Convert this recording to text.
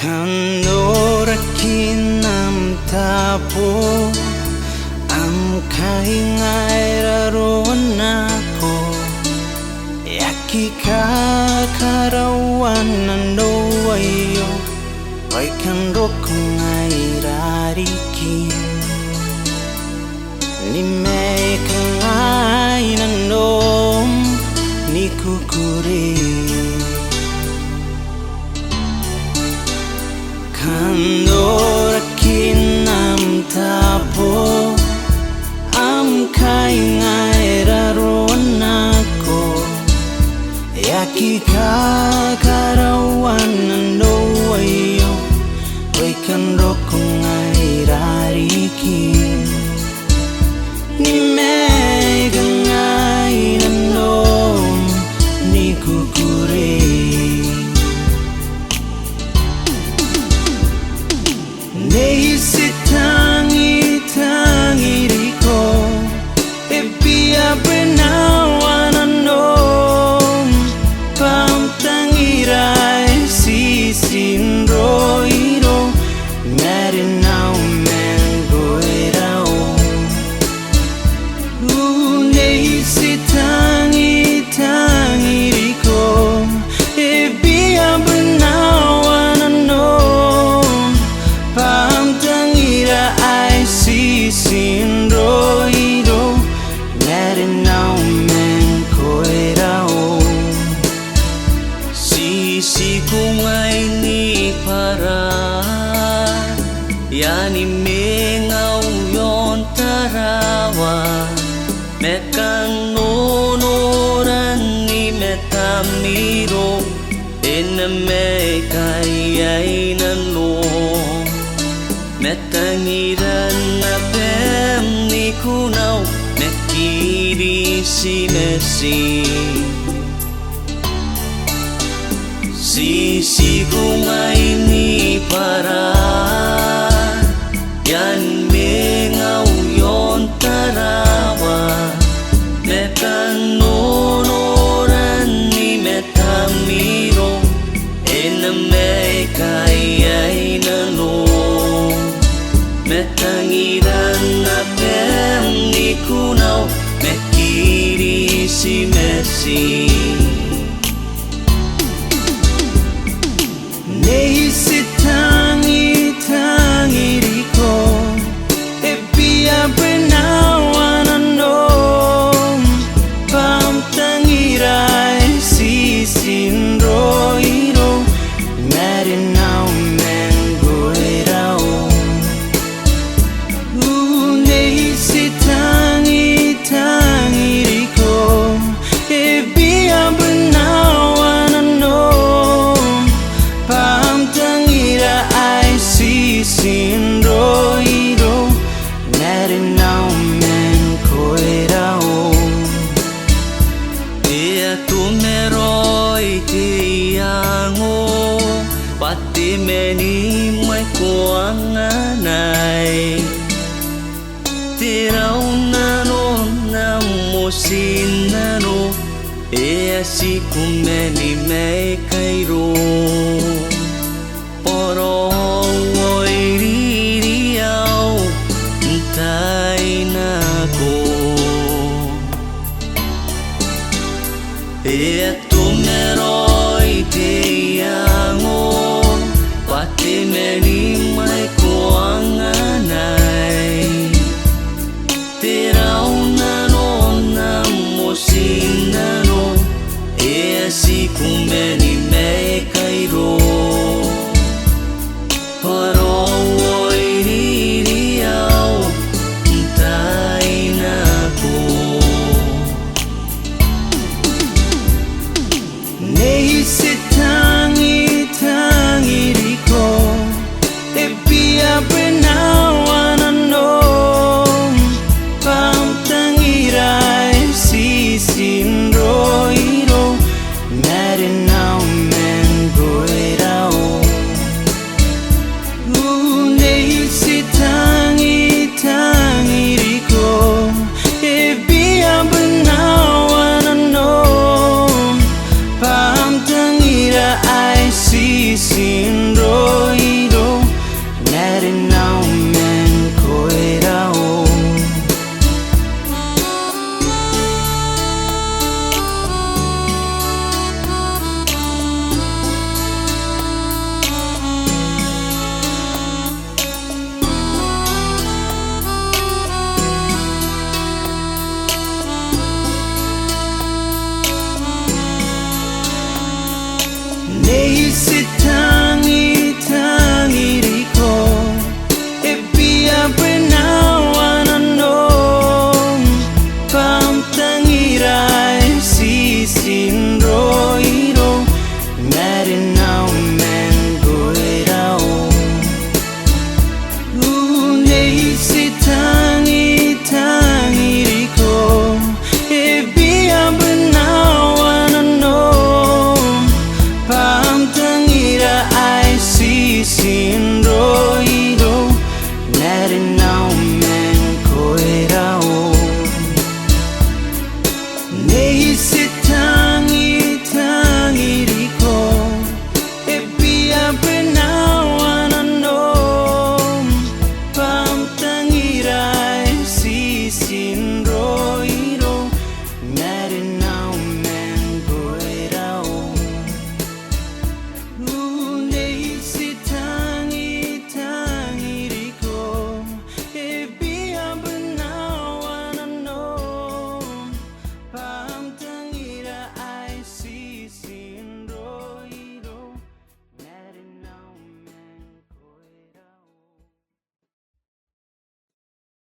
Kanorakin am tapo am kaingay raron ako yakika karawan nando ayo ay kanrokong ay rarikin ni may kangay nandom ni kukuri Kanorakin am tapo am kaingay raron ako yakika karawan nando ayo ay kanrokong ay rarikin ni may kangay nandom ni kukuri NEI SITA riko Epia benawan anom Pam tangirai sisin roiro Marinau mengoirao NEI SITA riko Epia benawan anom Pam tangira ay sisin roiro Marinau menkoirao Sisi kung ay ni para Yani mengaw yon tarawa Mekan nonoran ni metamiro Ename kayay nanom Metangiran na pem ni kunaw Mekiri si Messi Sisi kung ay ni para Yan mengaw yon tarawa Mekan nonoran ni metamiro Ename kayay nanom Metangiran na pem ni kunaw Mekiri si Messi NEI SITA riko Epia benawan anom Pam tangirai sisin roiro Marinau mengoirao NEI SITA riko Epia benawan anom Pam tangira ay sisin roiro Marinau menkoirao Ia tumeroi tiango Pati meni may kuanganay Tiraw nano namusin nano Ia si kumeni may kairo Poro oy ririyaw Ntay na ko Ito meron